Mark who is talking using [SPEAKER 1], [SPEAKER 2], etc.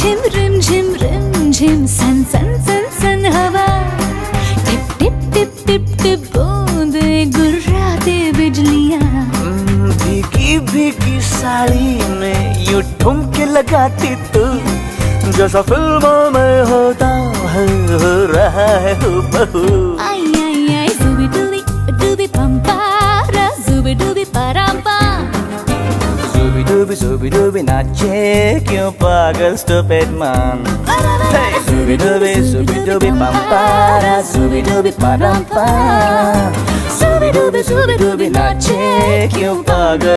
[SPEAKER 1] Rim झिम सन सन सन सन हवा, tip tip tip tip tip बूंदे गुर्राते बिजलियाँ।
[SPEAKER 2] भीगी भीगी साड़ी में यूं ठुमके लगाती तू, जैसा फिल्मों में होता है हो रहा है हूबहू।
[SPEAKER 1] आई आई आई जुबी डूबी पंपारा, जुबी डूबी परांपा।
[SPEAKER 2] Zubi dubi nache क्यों पागल stupid man। Hey zubi dubi pampara, zubi dubi parampa, zubi dubi nache क्यों पागल।